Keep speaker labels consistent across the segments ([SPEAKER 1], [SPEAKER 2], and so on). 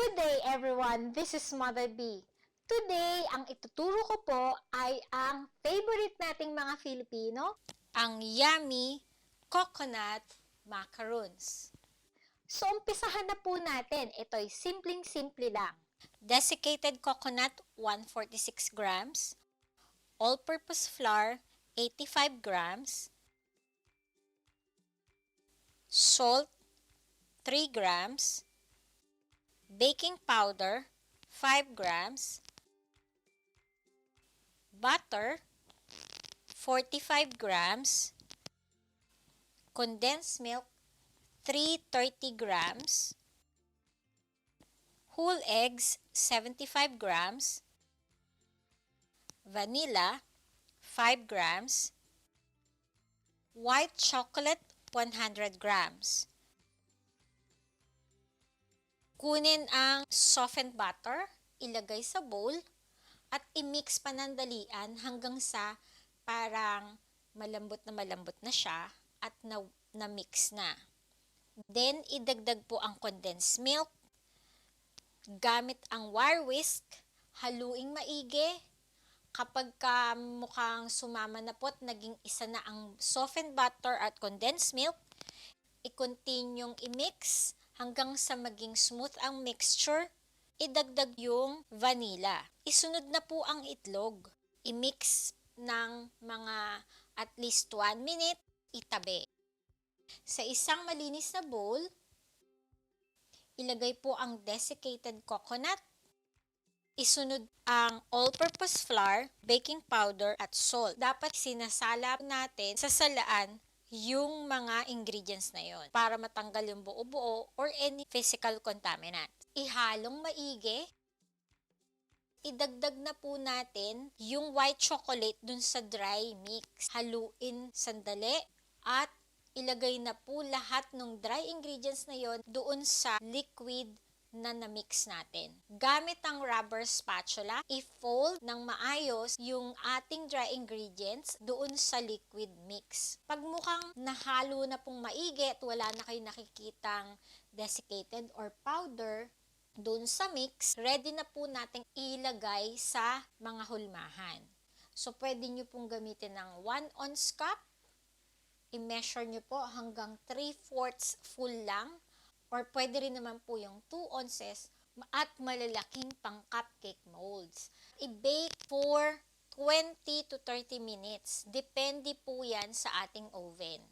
[SPEAKER 1] Good day everyone, this is MotherBee. Today, ang ituturo ko po ay ang favorite nating mga Filipino, ang yummy coconut macaroons. So, umpisahan na po natin. Ito'y simpleng-simple lang. Desiccated coconut, 146 grams. All-purpose flour, 85 grams. Salt, 3 grams. Baking powder, 5 grams. Butter, 45 grams. Condensed milk, 330 grams. Whole eggs, 75 grams. Vanilla, 5 grams. White chocolate, 100 grams. Kunin ang softened butter, ilagay sa bowl, at i-mix panandalian hanggang sa parang malambot na siya at na-mix na. Then, idagdag po ang condensed milk. Gamit ang wire whisk, haluing maigi. Kapag mukhang sumama na po at naging isa na ang softened butter at condensed milk, i-continue i-mix hanggang sa maging smooth ang mixture. Idagdag yung vanilla. Isunod na po ang itlog. I-mix ng mga at least 1 minute, itabi. Sa isang malinis na bowl, ilagay po ang desiccated coconut. Isunod ang all-purpose flour, baking powder, at salt. Dapat sinasala natin sa salaan yung mga ingredients na yon para matanggal yung buo-buo or any physical contaminant. Ihalong maigi. Idagdag na po natin yung white chocolate dun sa dry mix. Haluin sandali at ilagay na po lahat ng dry ingredients na yon doon sa liquid na na-mix natin. Gamit ang rubber spatula, i-fold ng maayos yung ating dry ingredients doon sa liquid mix. Pag mukhang nahalo na pong maigi at wala na kayo nakikitang desiccated or powder doon sa mix, ready na po nating ilagay sa mga hulmahan. So, pwede nyo pong gamitin ng 1 ounce cup. I-measure nyo po hanggang 3/4 full lang. Or pwede rin naman po yung 2 ounces at malalaking pang cupcake molds. I-bake for 20 to 30 minutes. Depende po yan sa ating oven.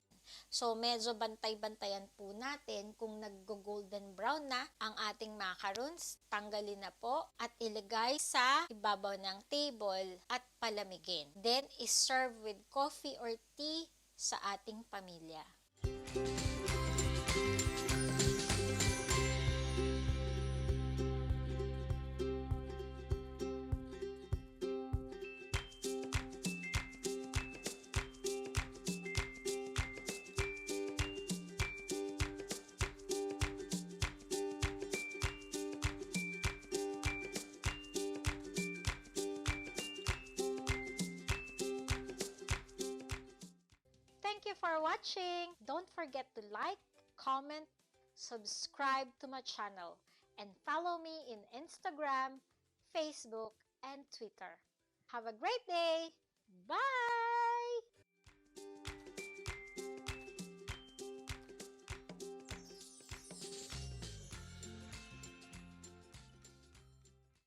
[SPEAKER 1] So, medyo bantay-bantayan po natin kung nag-golden brown na ang ating macaroons. Tanggalin na po at ilagay sa ibabaw ng table at palamigin. Then, is-serve with coffee or tea sa ating pamilya. Thank you for watching. Don't forget to like, comment, subscribe to my channel, and follow me in Instagram, Facebook, and Twitter. Have a great day. Bye!